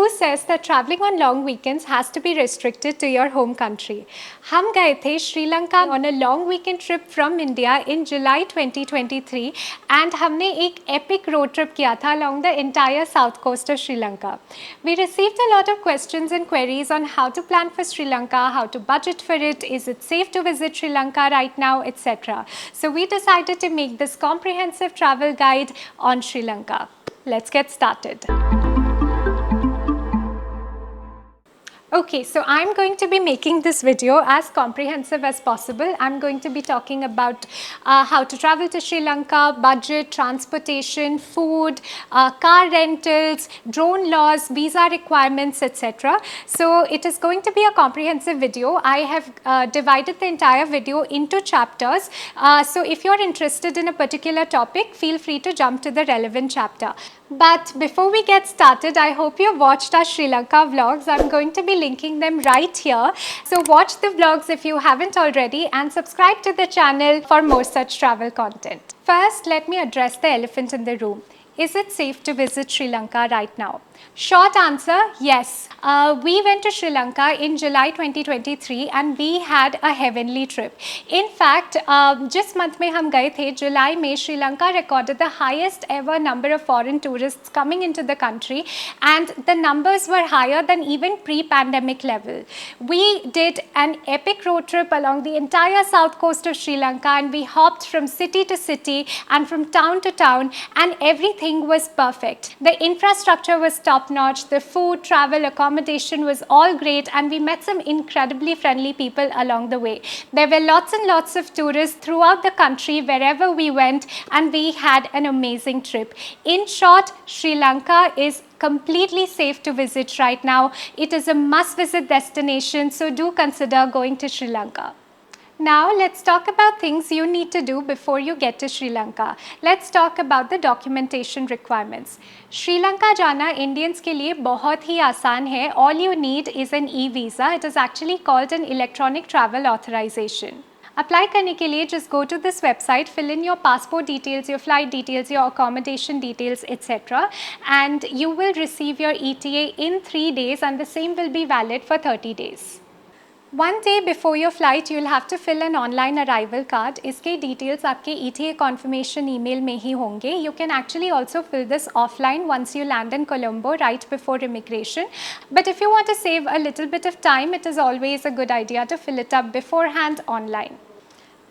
who says that traveling on long weekends has to be restricted to your home country? हम गए थे Sri Lanka on a long weekend trip from India in July 2023 and हमने एक epic road trip किया था along the entire south coast of Sri Lanka. We received a lot of questions and queries on how to plan for Sri Lanka, how to budget for it, is it safe to visit Sri Lanka right now, etc. So we decided to make this comprehensive travel guide on Sri Lanka. Let's get started. Okay, so I'm going to be making this video as comprehensive as possible. I'm going to be talking about how to travel to Sri Lanka, budget, transportation, food, car rentals, drone laws, visa requirements, etc. So it is going to be a comprehensive video. I have divided the entire video into chapters. So if you're interested in a particular topic, feel free to jump to the relevant chapter. But before we get started, I hope you watched our Sri Lanka vlogs. I'm going to be linking them right here. So watch the vlogs if you haven't already and subscribe to the channel for more such travel content. First, let me address the elephant in the room. Is it safe to visit Sri Lanka right now? Short answer, yes. We went to Sri Lanka in July 2023 and we had a heavenly trip. In fact, just month mein hum gaye the, July mein Sri Lanka recorded the highest ever number of foreign tourists coming into the country, and the numbers were higher than even pre-pandemic level. We did an epic road trip along the entire south coast of Sri Lanka and we hopped from city to city and from town to town, and everything was perfect. The infrastructure was top-notch, the food, travel, accommodation was all great, and we met some incredibly friendly people along the way. There were lots and lots of tourists throughout the country wherever we went, and we had an amazing trip. In short, Sri Lanka is completely safe to visit right now. It is a must-visit destination, so do consider going to Sri Lanka. Now let's talk about things you need to do before you get to Sri Lanka. Let's talk about the documentation requirements. Sri Lanka जाना Indians के लिए बहुत ही आसान है. All you need is an e-visa. It is actually called an electronic travel authorization. Apply करने के लिए just go to this website, fill in your passport details, your flight details, your accommodation details, etc. and you will receive your ETA in 3 days, and the same will be valid for 30 days. One day before your flight, you will have to fill an online arrival card. इसके details आपके ETA confirmation email में ही होंगे. You can actually also fill this offline once you land in Colombo right before immigration. But if you want to save a little bit of time, it is always a good idea to fill it up beforehand online.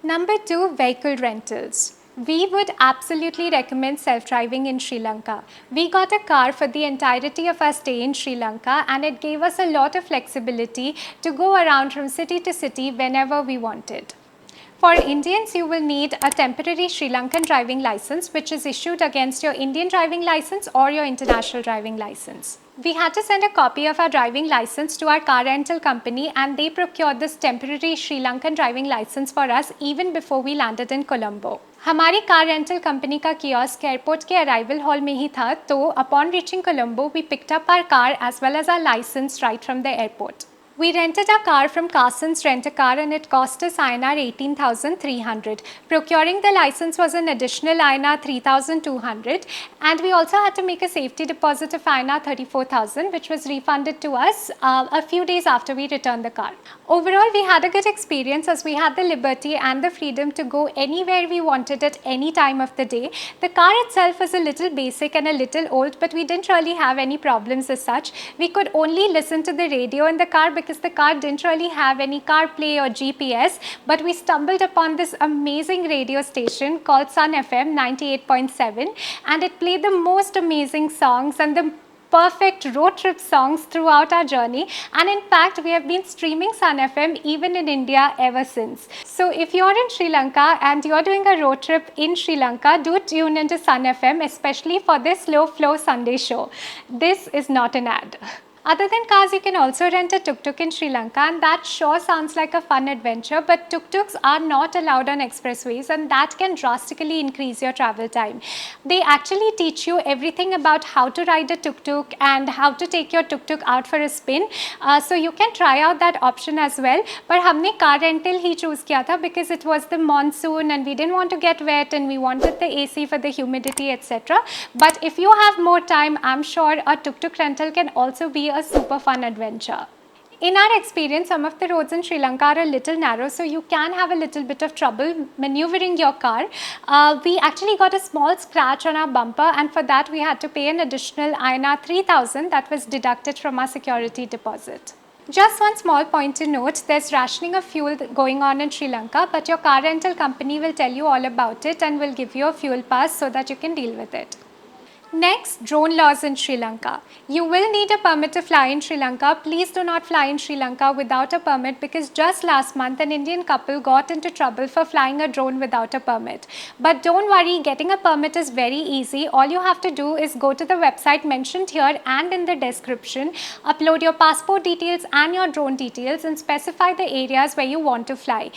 Number 2, vehicle rentals. We would absolutely recommend self-driving in Sri Lanka. We got a car for the entirety of our stay in Sri Lanka, and it gave us a lot of flexibility to go around from city to city whenever we wanted. For Indians, you will need a temporary Sri Lankan driving license, which is issued against your Indian driving license or your international driving license. We had to send a copy of our driving license to our car rental company, and they procured this temporary Sri Lankan driving license for us even before we landed in Colombo. हमारी car rental company का kiosk airport के arrival hall में ही था, तो upon reaching Colombo we picked up our car as well as our licence right from the airport. We rented our car from Carson's Rent-A-Car and it cost us INR 18,300. Procuring the license was an additional INR 3,200, and we also had to make a safety deposit of INR 34,000, which was refunded to us a few days after we returned the car. Overall, we had a good experience as we had the liberty and the freedom to go anywhere we wanted at any time of the day. The car itself was a little basic and a little old, but we didn't really have any problems as such. We could only listen to the radio in the car because the car didn't really have any CarPlay or GPS, but we stumbled upon this amazing radio station called Sun FM 98.7, and it played the most amazing songs and the perfect road trip songs throughout our journey. And in fact, we have been streaming Sun FM even in India ever since. So if you're in Sri Lanka and you're doing a road trip in Sri Lanka, do tune into Sun FM, especially for this slow flow Sunday show. This is not an ad. Other than cars, you can also rent a tuk-tuk in Sri Lanka, and that sure sounds like a fun adventure, but tuk-tuks are not allowed on expressways, and that can drastically increase your travel time. They actually teach you everything about how to ride a tuk-tuk and how to take your tuk-tuk out for a spin. So you can try out that option as well. But हमने car rental ही choose किया था because it was the monsoon and we didn't want to get wet and we wanted the AC for the humidity, etc. But if you have more time, I'm sure a tuk-tuk rental can also be a super fun adventure. In our experience, some of the roads in Sri Lanka are a little narrow, so you can have a little bit of trouble maneuvering your car. We actually got a small scratch on our bumper, and for that we had to pay an additional INR 3,000 that was deducted from our security deposit. Just one small point to note, there's rationing of fuel going on in Sri Lanka, but your car rental company will tell you all about it and will give you a fuel pass so that you can deal with it. Next, drone laws in Sri Lanka. You will need a permit to fly in Sri Lanka. Please do not fly in Sri Lanka without a permit, because just last month an Indian couple got into trouble for flying a drone without a permit. But don't worry, getting a permit is very easy. All you have to do is go to the website mentioned here and in the description, upload your passport details and your drone details and specify the areas where you want to fly.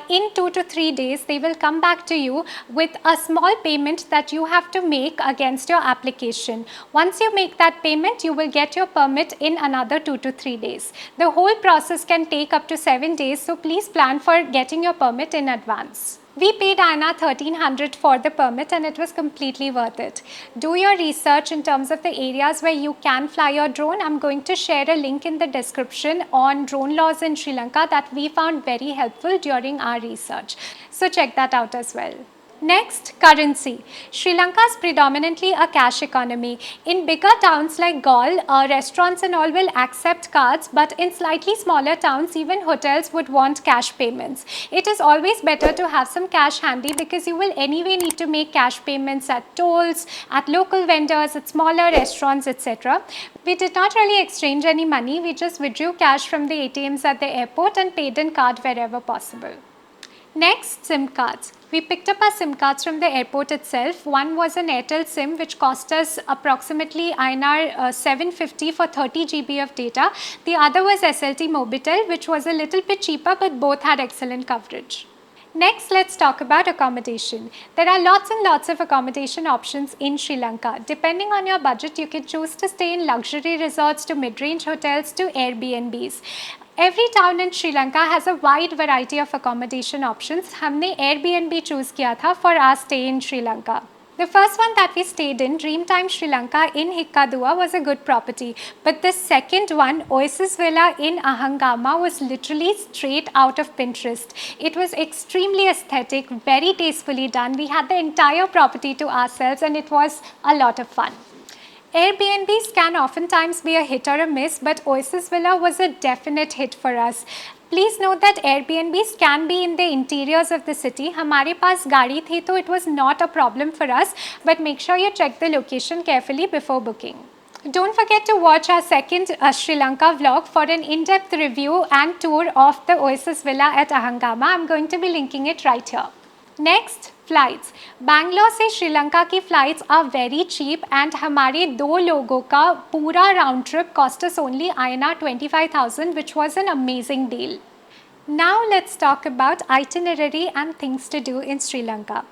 In 2 to 3 days, they will come back to you with a small payment that you have to make against your application. Once you make that payment, you will get your permit in another 2 to 3 days. The whole process can take up to 7 days, so please plan for getting your permit in advance. We paid INR 1,300 for the permit and it was completely worth it. Do your research in terms of the areas where you can fly your drone. I'm going to share a link in the description on drone laws in Sri Lanka that we found very helpful during our research. So check that out as well. Next, currency. Sri Lanka is predominantly a cash economy. In bigger towns like Galle, restaurants and all will accept cards, but in slightly smaller towns, even hotels would want cash payments. It is always better to have some cash handy because you will anyway need to make cash payments at tolls, at local vendors, at smaller restaurants, etc. We did not really exchange any money. We just withdrew cash from the ATMs at the airport and paid in card wherever possible. Next, SIM cards. We picked up our SIM cards from the airport itself. One was an Airtel SIM which cost us approximately INR 750 for 30 GB of data. The other was SLT Mobitel, which was a little bit cheaper, but both had excellent coverage. Next, let's talk about accommodation. There are lots and lots of accommodation options in Sri Lanka. Depending on your budget, you can choose to stay in luxury resorts to mid-range hotels to Airbnbs. Every town in Sri Lanka has a wide variety of accommodation options. हमने Airbnb choose किया था for our stay in Sri Lanka. The first one that we stayed in, Dreamtime Sri Lanka in Hikkadua, was a good property. But the second one, Oasis Villa in Ahangama, was literally straight out of Pinterest. It was extremely aesthetic, very tastefully done. We had the entire property to ourselves and it was a lot of fun. Airbnbs can oftentimes be a hit or a miss, but Oasis Villa was a definite hit for us. Please note that Airbnbs can be in the interiors of the city. हमारे पास गाड़ी थी तो it was not a problem for us, but make sure you check the location carefully before booking. Don't forget to watch our second Sri Lanka vlog for an in-depth review and tour of the Oasis Villa at Ahangama. I'm going to be linking it right here. Next, flights. Bangalore से श्रीलंका की flights are very cheap and हमारे 2 लोगों का पूरा round trip cost us only INR 25,000, which was an amazing deal. Now let's talk about itinerary and things to do in Sri Lanka.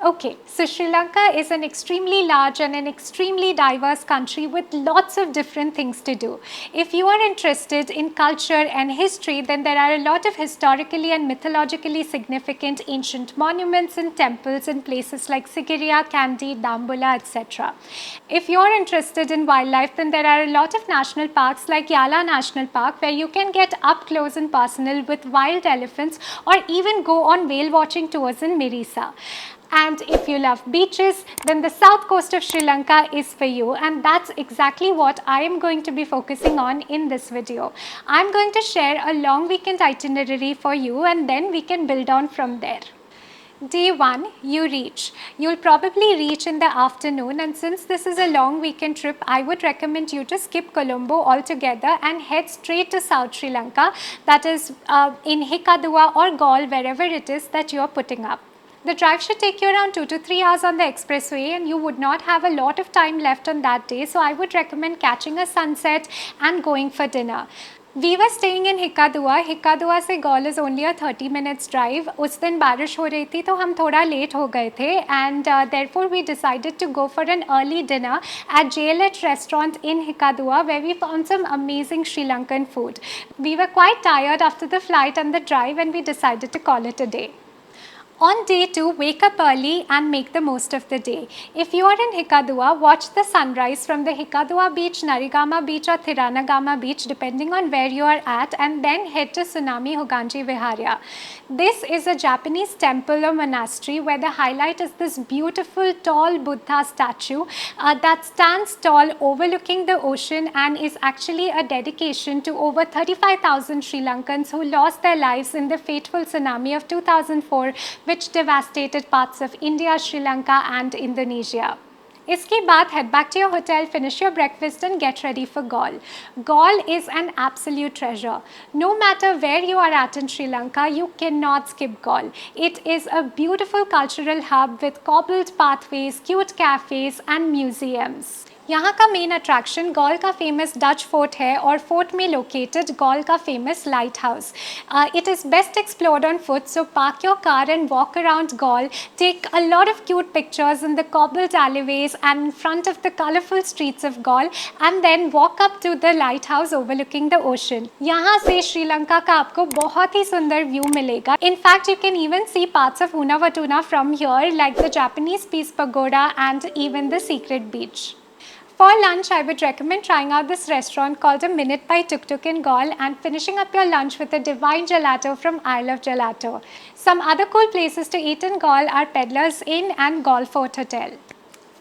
Okay, so Sri Lanka is an extremely large and an extremely diverse country with lots of different things to do. If you are interested in culture and history, then there are a lot of historically and mythologically significant ancient monuments and temples in places like Sigiriya, Kandy, Dambulla, etc. If you are interested in wildlife, then there are a lot of national parks like Yala National Park where you can get up close and personal with wild elephants or even go on whale watching tours in Mirisa. And if you love beaches, then the south coast of Sri Lanka is for you, and that's exactly what I am going to be focusing on in this video. I'm going to share a long weekend itinerary for you and then we can build on from there. Day 1, you reach. You'll probably reach in the afternoon, and since this is a long weekend trip, I would recommend you to skip Colombo altogether and head straight to South Sri Lanka, that is in Hikkadua or Galle, wherever it is that you are putting up. The drive should take you around 2 to 3 hours on the expressway, and you would not have a lot of time left on that day. So I would recommend catching a sunset and going for dinner. We were staying in Hikkaduwa. Hikkaduwa से Gaul is only a 30 minutes drive. उस दिन बारिश हो रही थी तो हम थोड़ा लेट हो गए थे, and therefore we decided to go for an early dinner at JLH restaurant in Hikkaduwa, where we found some amazing Sri Lankan food. We were quite tired after the flight and the drive, and we decided to call it a day. On day 2, wake up early and make the most of the day. If you are in Hikkaduwa, watch the sunrise from the Hikkaduwa beach, Narigama beach or Thiranagama beach, depending on where you are at, and then head to Tsunami Hoganji Viharya. This is a Japanese temple or monastery where the highlight is this beautiful tall Buddha statue that stands tall overlooking the ocean and is actually a dedication to over 35,000 Sri Lankans who lost their lives in the fateful tsunami of 2004, which devastated parts of India, Sri Lanka and Indonesia. इसके बाद head back to your hotel, finish your breakfast and get ready for Gaul. Gaul is an absolute treasure. No matter where you are at in Sri Lanka, you cannot skip Gaul. It is a beautiful cultural hub with cobbled pathways, cute cafes and museums. यहाँ का main attraction gall का famous Dutch fort है और fort में located gall का famous light house. It is best explored on foot, so park your car and walk around Gaul. Take a lot of cute pictures in the cobbled alleyways and in front of the colorful streets of Gaul, and then walk up to the lighthouse overlooking the ocean. यहाँ से श्रीलंका का आपको बहुत ही सुंदर view मिलेगा. In fact, you can even see parts of Unawatuna from here, like the Japanese Peace Pagoda and even the secret beach. For lunch, I would recommend trying out this restaurant called A Minute by Tuk Tuk in Gaul and finishing up your lunch with a divine gelato from Isle of Gelato. Some other cool places to eat in Gaul are Peddler's Inn and Gaul Fort Hotel.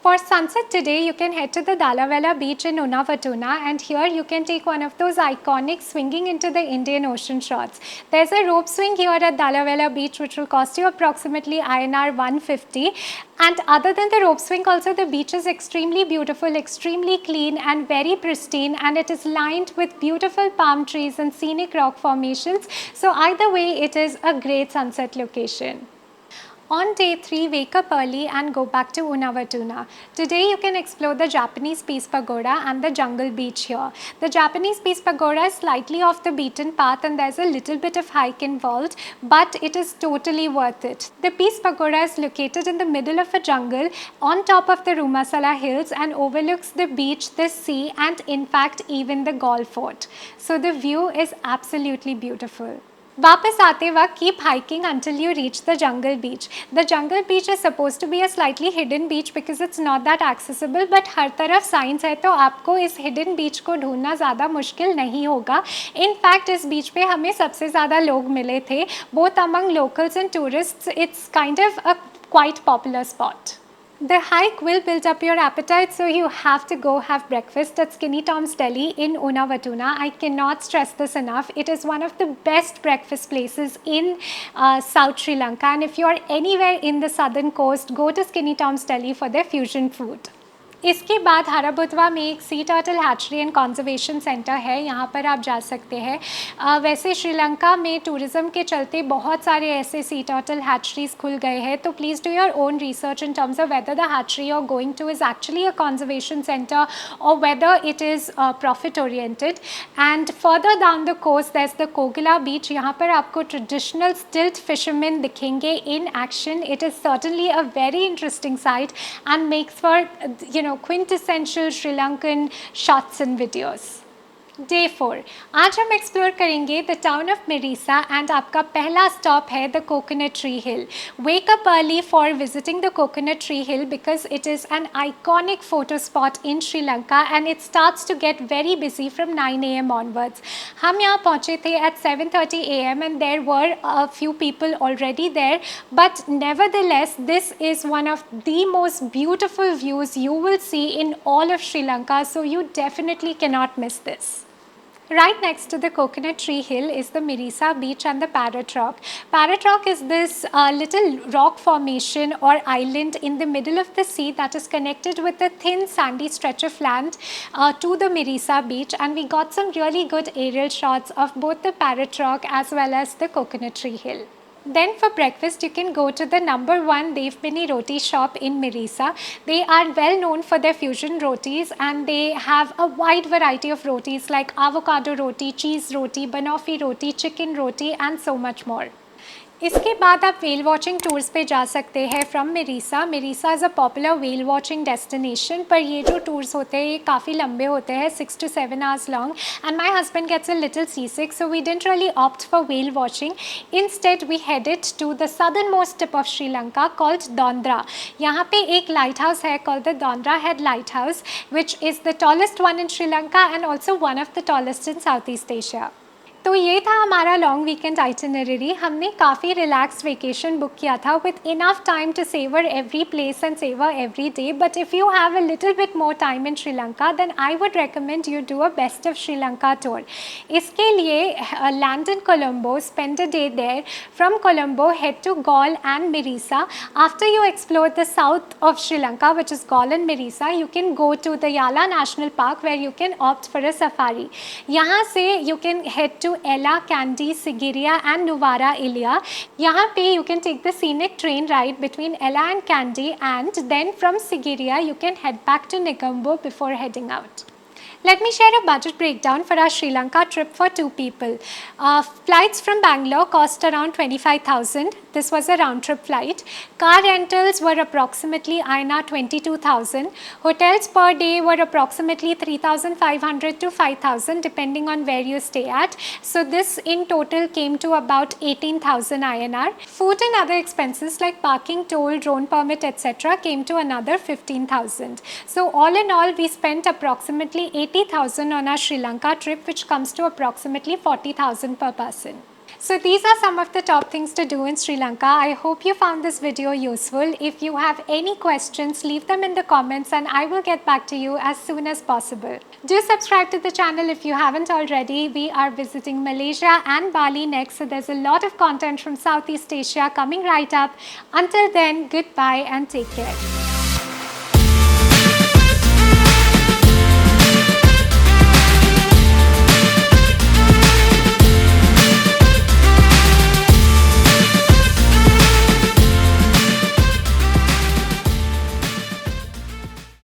For sunset today, you can head to the Dalavela beach in Unawatuna, and here you can take one of those iconic swinging into the Indian Ocean shots. There's a rope swing here at Dalavela beach which will cost you approximately INR 150. And other than the rope swing, also the beach is extremely beautiful, extremely clean and very pristine, and it is lined with beautiful palm trees and scenic rock formations. So either way, it is a great sunset location. On day 3, wake up early and go back to Unawatuna. Today you can explore the Japanese Peace Pagoda and the jungle beach here. The Japanese Peace Pagoda is slightly off the beaten path and there's a little bit of hike involved, but it is totally worth it. The Peace Pagoda is located in the middle of a jungle on top of the Rumasala hills and overlooks the beach, the sea and in fact even the Gaul fort. So the view is absolutely beautiful. वापस आते वक्त keep hiking until you reach the jungle beach. The jungle beach is supposed to be a slightly hidden beach because it's not that accessible, but हर तरफ signs है तो आपको इस hidden beach को ढूंढना ज़्यादा मुश्किल नहीं होगा. In fact, इस beach पे हमें सबसे ज़्यादा लोग मिले थे. Both among locals and tourists, it's kind of a quite popular spot. The hike will build up your appetite, so you have to go have breakfast at Skinny Tom's Deli in Unawatuna. I cannot stress this enough. It is one of the best breakfast places in South Sri Lanka, and if you are anywhere in the southern coast, go to Skinny Tom's Deli for their fusion food. इसके बाद हराबुतवा में एक sea turtle hatchery and conservation centre है, यहाँ पर आप जा सकते हैं. वैसे श्रीलंका में टूरिज़्म के चलते बहुत सारे ऐसे सी टर्टल हैचरीज खुल गए हैं, तो please do your own research in terms of whether the hatchery you are going to is actually a conservation centre और whether it is profit oriented. And further down the coast there is the Koggala beach. यहाँ पर आपको traditional stilt fisherman दिखेंगे in action. It is certainly a very interesting site and makes for quintessential Sri Lankan shots and videos. Day 4. आज हम explore करेंगे the town of Mirissa and आपका पहला stop है the coconut tree hill. Wake up early for visiting the coconut tree hill because it is an iconic photo spot in Sri Lanka and it starts to get very busy from 9 AM onwards. हम यहाँ पहुँचे थे at 7:30 AM and there were a few people already there, but nevertheless this is one of the most beautiful views you will see in all of Sri Lanka, so you definitely cannot miss this. Right next to the Coconut Tree Hill is the Mirisa Beach and the Parrot Rock. Parrot Rock is this little rock formation or island in the middle of the sea that is connected with a thin sandy stretch of land to the Mirisa Beach, and we got some really good aerial shots of both the Parrot Rock as well as the Coconut Tree Hill. Then for breakfast, you can go to the #1 Dev Bini Roti shop in Mirisa. They are well known for their fusion rotis, and they have a wide variety of rotis like avocado roti, cheese roti, banoffee roti, chicken roti and so much more. इसके बाद आप whale watching tours पे जा सकते हैं from Mirissa. Mirissa is a popular whale watching destination, पर ये जो tours होते हैं ये काफ़ी लंबे होते हैं, 6 to 7 hours long, and my husband gets a little seasick, so we didn't really opt for whale watching. Instead we headed to the southernmost tip of Sri Lanka called Dondra. यहाँ पे एक lighthouse है called the Dondra Head Lighthouse, which is the tallest one in Sri Lanka and also one of the tallest in Southeast Asia. तो ये था हमारा long weekend itinerary. हमने काफ़ी रिलैक्स वेकेशन बुक किया था with enough time to savour every place and savour every day. But if you have a little bit more time in Sri Lanka then I would recommend you do a best of Sri Lanka tour. इसके लिए land in Colombo, spend a day there. From Colombo head to Galle and Mirissa. After you explore the south of Sri Lanka which is Galle and Mirissa, you can go to the याला national park where you can opt for a safari. यहाँ से you can head to Ella, Kandy, Sigiriya and Nuwara Ilia. यहाँ पे you can take the scenic train ride between Ella and Kandy, and then from Sigiriya you can head back to Negombo before heading out. Let me share a budget breakdown for our Sri Lanka trip for 2 people. Flights from Bangalore cost around 25,000. This was a round trip flight. Car rentals were approximately INR 22,000. Hotels per day were approximately 3,500 to 5,000 depending on where you stay at. So this in total came to about 18,000 INR. Food and other expenses like parking, toll, drone permit, etc. came to another 15,000. So all in all, we spent approximately 80,000 on our Sri Lanka trip, which comes to approximately 40,000 per person. So these are some of the top things to do in Sri Lanka. I hope you found this video useful. If you have any questions, leave them in the comments and I will get back to you as soon as possible. Do subscribe to the channel if you haven't already. We are visiting Malaysia and Bali next, so there's a lot of content from Southeast Asia coming right up. Until then, goodbye and take care.